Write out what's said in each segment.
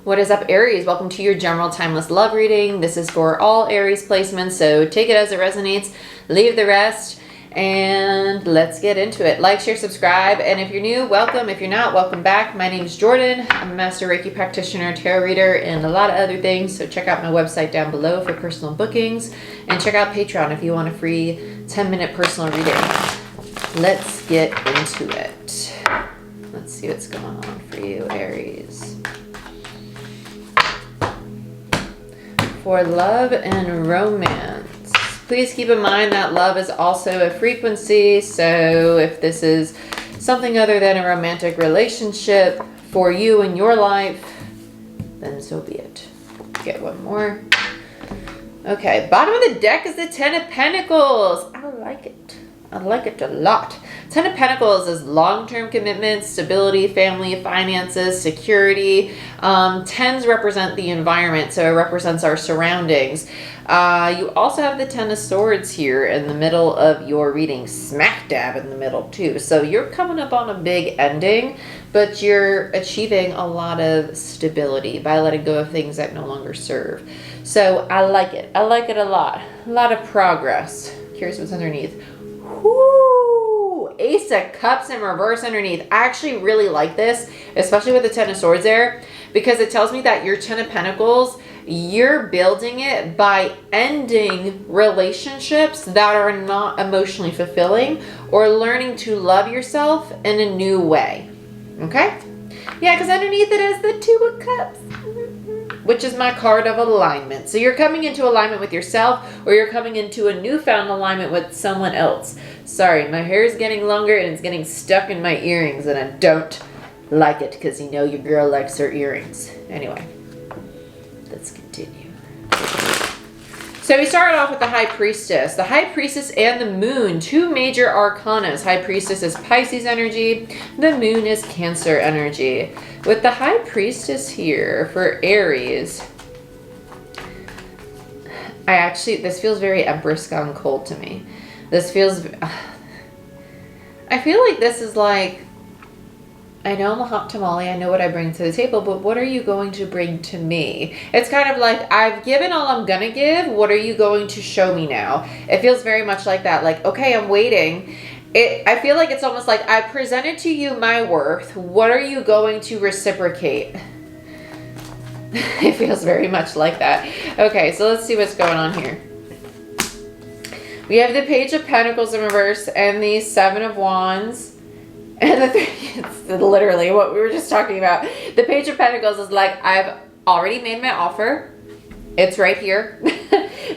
What is up, Aries? Welcome to your general timeless love reading. This is for all Aries placements, so take it as it resonates, leave the rest, and let's get into it. Like, share, subscribe, and if you're new, welcome. If you're not, welcome back. My name is Jordyn. I'm a master Reiki practitioner, tarot reader, and a lot of other things, so check out my website down below for personal bookings, and check out Patreon if you want a free 10-minute personal reading. Let's get into it. Let's see what's going on for you, Aries. For love and romance, please keep in mind that love is also a frequency. So if this is something other than a romantic relationship for you in your life, then so be it. Get one more. Okay, bottom of the deck is the Ten of Pentacles. I like it. I like it a lot. Ten of Pentacles is long-term commitment, stability, family, finances, security. Tens represent the environment, so it represents our surroundings. You also have the Ten of Swords here in the middle of your reading, smack dab in the middle too. So you're coming up on a big ending, but you're achieving a lot of stability by letting go of things that no longer serve. So I like it. I like it a lot. A lot of progress. Here's what's underneath. Whoo! Ace of Cups in reverse underneath. I actually really like this, especially with the Ten of Swords there, because it tells me that your Ten of Pentacles, you're building it by ending relationships that are not emotionally fulfilling or learning to love yourself in a new way. Okay? Yeah, because underneath it is the Two of Cups, which is my card of alignment. So you're coming into alignment with yourself, or you're coming into a newfound alignment with someone else. Sorry, my hair is getting longer and it's getting stuck in my earrings, and I don't like it because you know your girl likes her earrings. Anyway, let's continue. So we started off with the High Priestess. The High Priestess and the Moon, two major arcanas. High Priestess is Pisces energy. The Moon is Cancer energy. With the High Priestess here for Aries, this feels very Empress Gone Cold to me. This feels, I feel like this is like, I know I'm a hot tamale, I know what I bring to the table, but what are you going to bring to me? It's kind of like, I've given all I'm gonna give, what are you going to show me now? It feels very much like that, like, okay, I'm waiting. I feel like it's almost like, I presented to you my worth, what are you going to reciprocate? It feels very much like that. Okay, so let's see what's going on here. We have the Page of Pentacles in reverse and the Seven of Wands. And the three, it's literally what we were just talking about. The Page of Pentacles is like, I've already made my offer. It's right here.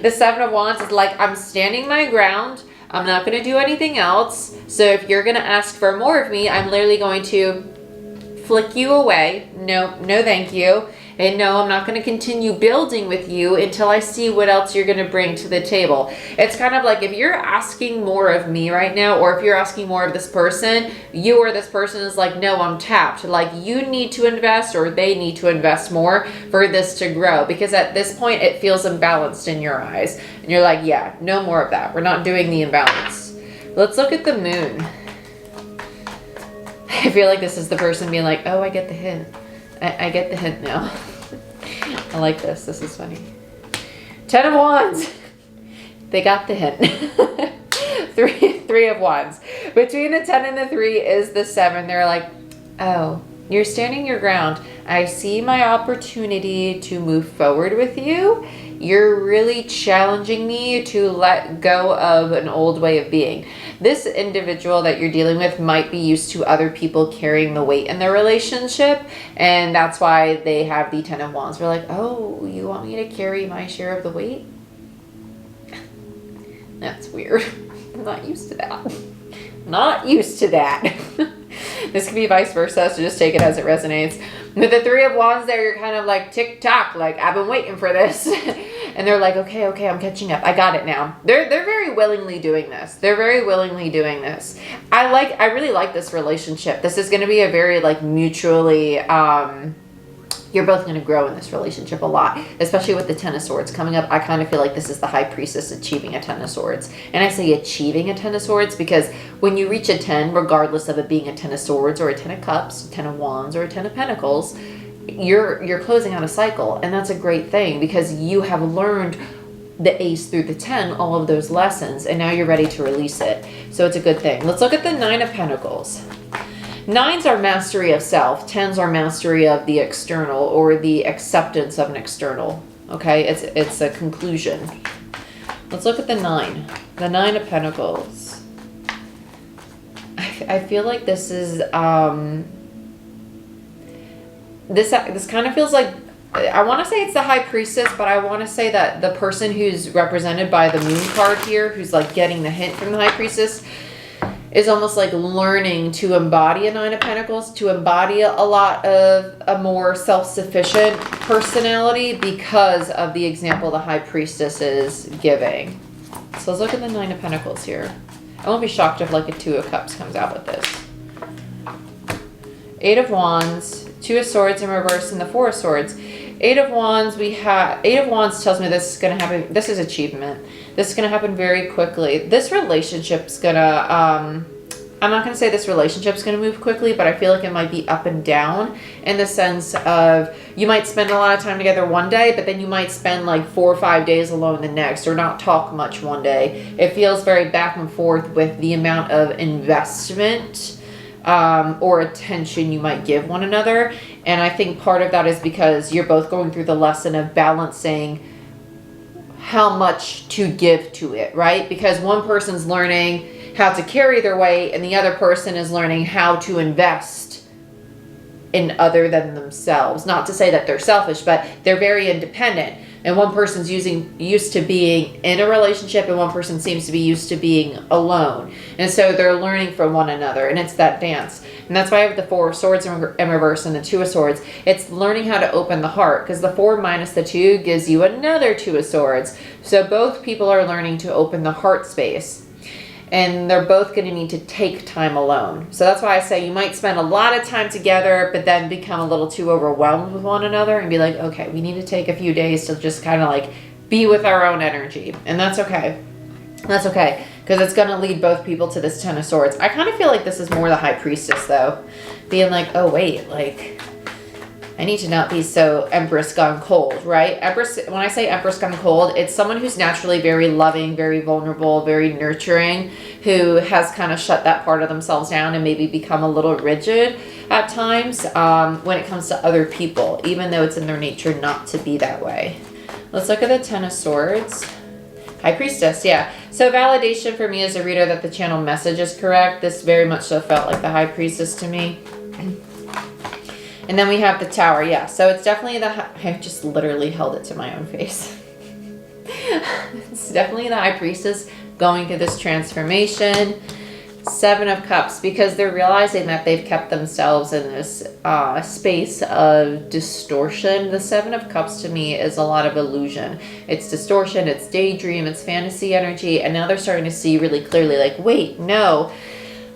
The Seven of Wands is like, I'm standing my ground. I'm not going to do anything else. So if you're going to ask for more of me, I'm literally going to flick you away. No, no thank you. And no, I'm not going to continue building with you until I see what else you're going to bring to the table. It's kind of like if you're asking more of me right now, or if you're asking more of this person, you or this person is like, no, I'm tapped. Like you need to invest, or they need to invest more for this to grow. Because at this point, it feels imbalanced in your eyes. And you're like, yeah, no more of that. We're not doing the imbalance. Let's look at the Moon. I feel like this is the person being like, oh, I get the hint. I get the hint now. I like this. This is funny. Ten of Wands. They got the hint. Three of Wands. Between the 10 and the 3 is the 7. They're like, oh, you're standing your ground. I see my opportunity to move forward with you. You're really challenging me to let go of an old way of being. This individual that you're dealing with might be used to other people carrying the weight in their relationship, and that's why they have the Ten of Wands. We're like, oh, you want me to carry my share of the weight? That's weird. I'm not used to that. Not used to that. This could be vice versa, so just take it as it resonates. With the Three of Wands there, you're kind of like tick-tock, like, I've been waiting for this. And they're like, okay, I'm catching up. I got it now. They're very willingly doing this. They're very willingly doing this. I really like this relationship. This is going to be a very, like, mutually, you're both going to grow in this relationship a lot, especially with the Ten of Swords coming up. I kind of feel like this is the High Priestess achieving a Ten of Swords. And I say achieving a Ten of Swords because when you reach a 10, regardless of it being a Ten of Swords or a Ten of Cups, a Ten of Wands, or a Ten of Pentacles, you're closing out a cycle, and that's a great thing because you have learned the Ace through the 10, all of those lessons, and now you're ready to release it. So it's a good thing. Let's look at the 9 of Pentacles. 9s are mastery of self. 10s are mastery of the external, or the acceptance of an external. Okay, it's a conclusion. Let's look at the 9. The 9 of Pentacles. I feel like this is this kind of feels like, I want to say it's the High Priestess, but I want to say that the person who's represented by the Moon card here, who's like getting the hint from the High Priestess, is almost like learning to embody a 9 of Pentacles, to embody a lot of a more self-sufficient personality because of the example the High Priestess is giving. So let's look at the 9 of Pentacles here. I won't be shocked if like a 2 of Cups comes out with this. 8 of Wands, 2 of Swords in reverse, and the 4 of Swords. 8 of Wands, we have 8 of Wands tells me this is going to happen. This is achievement. This is going to happen very quickly. This relationship's going to, I'm not going to say this relationship's going to move quickly, but I feel like it might be up and down in the sense of you might spend a lot of time together one day, but then you might spend like 4 or 5 days alone the next, or not talk much one day. It feels very back and forth with the amount of investment or attention you might give one another. And I think part of that is because you're both going through the lesson of balancing how much to give to it, right? Because one person's learning how to carry their weight, and the other person is learning how to invest in other than themselves. Not to say that they're selfish, but they're very independent. And one person's used to being in a relationship, and one person seems to be used to being alone. And so they're learning from one another, and it's that dance. And that's why I have the 4 of Swords in reverse and the 2 of Swords. It's learning how to open the heart, because the 4 minus the 2 gives you another 2 of Swords. So both people are learning to open the heart space. And they're both going to need to take time alone. So that's why I say you might spend a lot of time together, but then become a little too overwhelmed with one another and be like, okay, we need to take a few days to just kind of like be with our own energy. And that's okay. That's okay. Because it's going to lead both people to this 10 of Swords. I kind of feel like this is more the High Priestess though. Being like, oh wait, like I need to not be so Empress gone cold, right? Empress, when I say Empress gone cold, it's someone who's naturally very loving, very vulnerable, very nurturing, who has kind of shut that part of themselves down and maybe become a little rigid at times when it comes to other people, even though it's in their nature not to be that way. Let's look at the 10 of Swords. High Priestess, yeah. So validation for me as a reader that the channel message is correct. This very much so felt like the High Priestess to me. And then we have the Tower, yeah. So it's definitely I just literally held it to my own face. It's definitely the High Priestess going through this transformation. 7 of Cups, because they're realizing that they've kept themselves in this space of distortion. The 7 of Cups to me is a lot of illusion. It's distortion, it's daydream, it's fantasy energy. And now they're starting to see really clearly like, wait, no.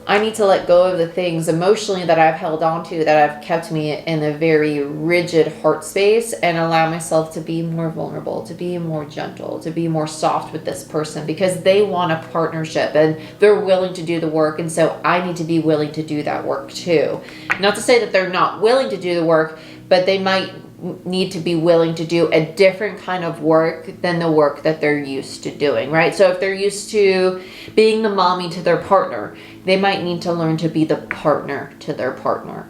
I need to let go of the things emotionally that I've held on to, that have kept me in a very rigid heart space, and allow myself to be more vulnerable, to be more gentle, to be more soft with this person, because they want a partnership and they're willing to do the work. And so I need to be willing to do that work too. Not to say that they're not willing to do the work, but they might need to be willing to do a different kind of work than the work that they're used to doing, right? So if they're used to being the mommy to their partner, they might need to learn to be the partner to their partner.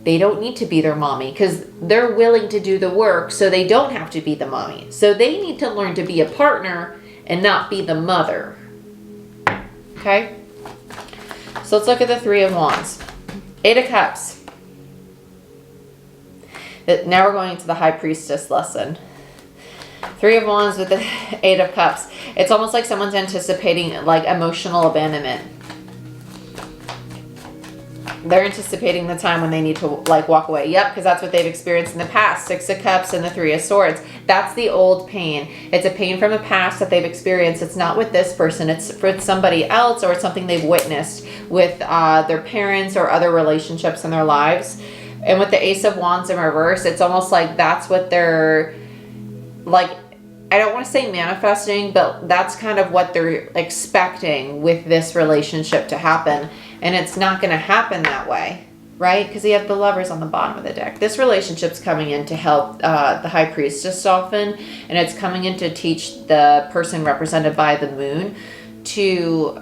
They don't need to be their mommy because they're willing to do the work, so they don't have to be the mommy. So they need to learn to be a partner and not be the mother. Okay? So let's look at the 3 of Wands. 8 of Cups. Now we're going into the High Priestess lesson. 3 of Wands with the 8 of Cups. It's almost like someone's anticipating like emotional abandonment. They're anticipating the time when they need to like walk away. Yep, because that's what they've experienced in the past. 6 of Cups and the 3 of Swords. That's the old pain. It's a pain from the past that they've experienced. It's not with this person. It's for somebody else, or it's something they've witnessed with their parents or other relationships in their lives. And with the Ace of Wands in reverse, it's almost like that's what they're like, I don't want to say manifesting, but that's kind of what they're expecting with this relationship to happen. And it's not going to happen that way. right? Because you have the Lovers on the bottom of the deck. This relationship's coming in to help the High Priestess soften, and it's coming in to teach the person represented by the Moon to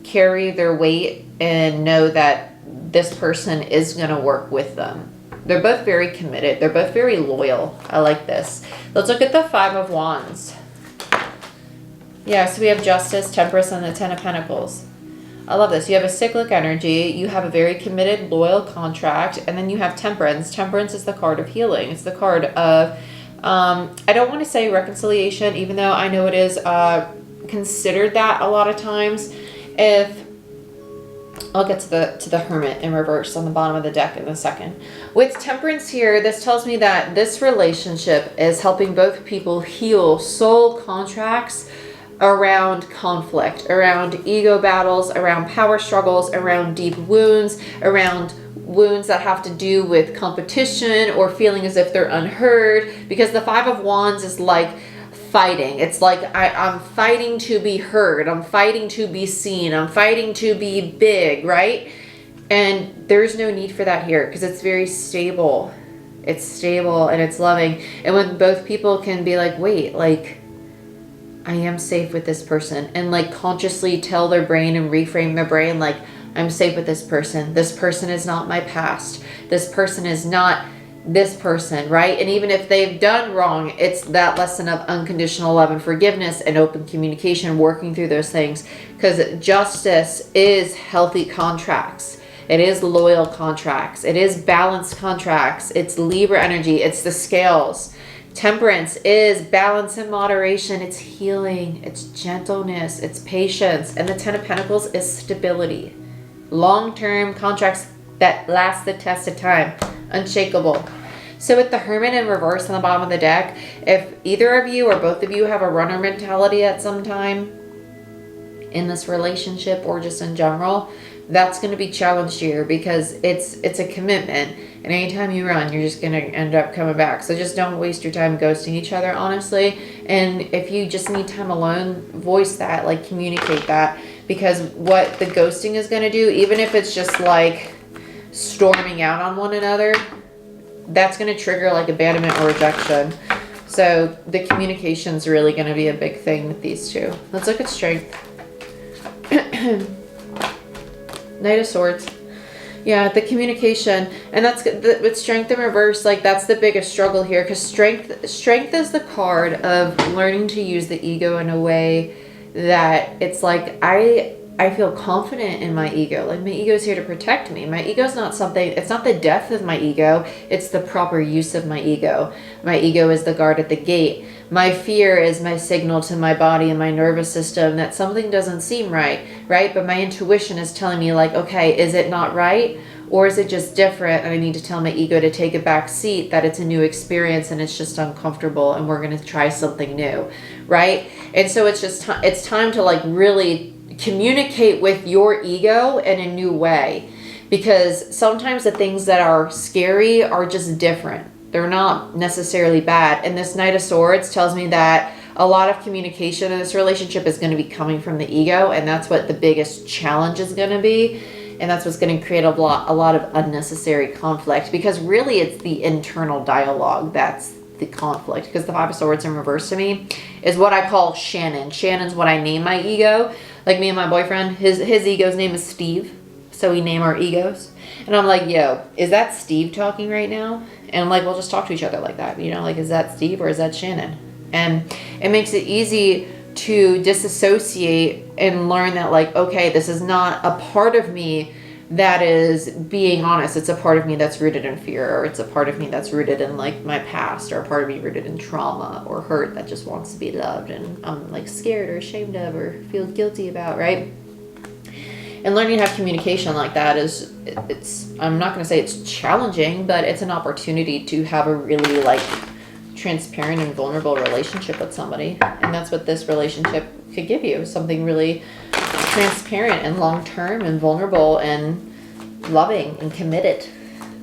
carry their weight and know that this person is going to work with them. They're both very committed. They're both very loyal. I like this. Let's look at the Five of Wands. Yeah, so we have Justice, Temperance, and the Ten of Pentacles. I love this. You have a cyclic energy. You have a very committed, loyal contract. And then you have Temperance. Temperance is the card of healing. It's the card of, I don't want to say reconciliation, even though I know it is considered that a lot of times. If I'll get to the Hermit in reverse on the bottom of the deck in a second. With Temperance here, this tells me that this relationship is helping both people heal soul contracts around conflict, around ego battles, around power struggles, around deep wounds, around wounds that have to do with competition or feeling as if they're unheard. Because the Five of Wands is like fighting. It's like I'm fighting to be heard. I'm fighting to be seen. I'm fighting to be big, right? And there's no need for that here because it's very stable. It's stable and it's loving. And when both people can be like, wait, like, I am safe with this person, and like consciously tell their brain and reframe their brain, like, I'm safe with this person. This person is not my past. This person is not this person, right? And even if they've done wrong, it's that lesson of unconditional love and forgiveness and open communication, working through those things. Because justice is healthy contracts. It is loyal contracts. It is balanced contracts. It's Libra energy. It's the scales. Temperance is balance and moderation. It's healing. It's gentleness. It's patience. And the Ten of Pentacles is stability. Long-term contracts that last the test of time. Unshakable. So with the Hermit in reverse on the bottom of the deck, if either of you or both of you have a runner mentality at some time in this relationship or just in general, that's going to be challenged here because it's a commitment. And anytime you run, you're just going to end up coming back. So just don't waste your time ghosting each other, honestly. And if you just need time alone, voice that, like communicate that. Because what the ghosting is going to do, even if it's just like storming out on one another, that's going to trigger like abandonment or rejection. So the communication is really going to be a big thing with these two. Let's look at strength. Knight of Swords. Yeah, the communication. And that's with strength in reverse, like that's the biggest struggle here, because strength is the card of learning to use the ego in a way that it's like I feel confident in my ego. Like my ego is here to protect me. My ego is not something, it's not the death of my ego. It's the proper use of my ego. My ego is the guard at the gate. My fear is my signal to my body and my nervous system that something doesn't seem right, right? But my intuition is telling me like, okay, is it not right? Or is it just different? And I need to tell my ego to take a back seat, that it's a new experience and it's just uncomfortable and we're going to try something new, right? And so it's just, it's time to like really communicate with your ego in a new way, because sometimes the things that are scary are just different. They're not necessarily bad. And this Knight of Swords tells me that a lot of communication in this relationship is going to be coming from the ego, and that's what the biggest challenge is going to be. And that's what's going to create a lot of unnecessary conflict, because really it's the internal dialogue that's the conflict. Because the Five of Swords in reverse to me is what I call Shaman. Shannon's what I name my ego. Like me and my boyfriend, his ego's name is Steve. So we name our egos. And I'm like, yo, is that Steve talking right now? And I'm like, we'll just talk to each other like that. You know, like, is that Steve or is that Shannon? And it makes it easy to disassociate and learn that, like, okay, this is not a part of me that is being honest. It's a part of me that's rooted in fear, or it's a part of me that's rooted in like my past, or a part of me rooted in trauma or hurt that just wants to be loved and I'm like scared or ashamed of or feel guilty about, right? And learning to have communication like that is, it's, I'm not going to say it's challenging, but it's an opportunity to have a really like transparent and vulnerable relationship with somebody. And that's what this relationship could give you, something really transparent and long-term and vulnerable and loving and committed,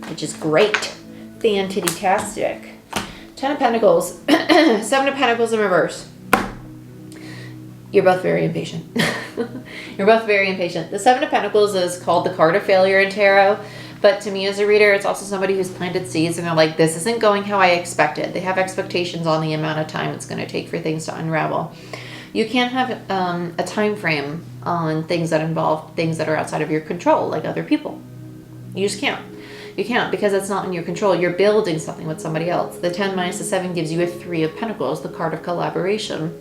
which is great. Fantastic. Ten of Pentacles. Seven of Pentacles in reverse. You're both very impatient. You're both very impatient. The Seven of Pentacles is called the card of failure in tarot, But to me as a reader, it's also somebody who's planted seeds and they're like, this isn't going how I expected. They have expectations on the amount of time it's going to take for things to unravel. You can't have a time frame on things that involve things that are outside of your control, like other people. You just can't. You can't, because it's not in your control. You're building something with somebody else. The 10 minus the 7 gives you a 3 of Pentacles, the card of collaboration.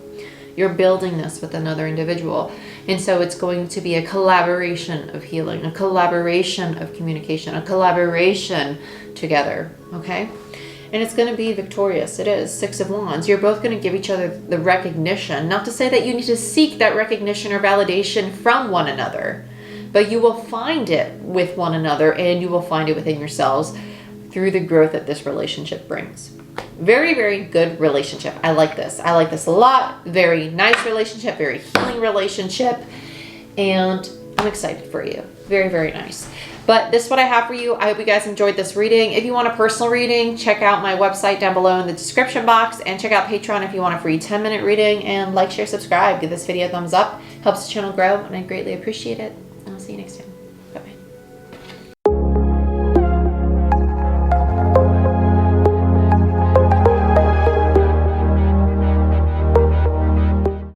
You're building this with another individual. And so it's going to be a collaboration of healing, a collaboration of communication, a collaboration together, okay? And it's going to be victorious. It is. 6 of Wands. You're both going to give each other the recognition. Not to say that you need to seek that recognition or validation from one another, but you will find it with one another, and you will find it within yourselves through the growth that this relationship brings. Very, very good relationship. I like this. I like this a lot. Very nice relationship, very healing relationship. And I'm excited for you. Very, very nice. But this is what I have for you. I hope you guys enjoyed this reading. If you want a personal reading, check out my website down below in the description box, and check out Patreon if you want a free 10-minute reading. And like, share, subscribe. Give this video a thumbs up. Helps the channel grow, and I greatly appreciate it. And I'll see you next time.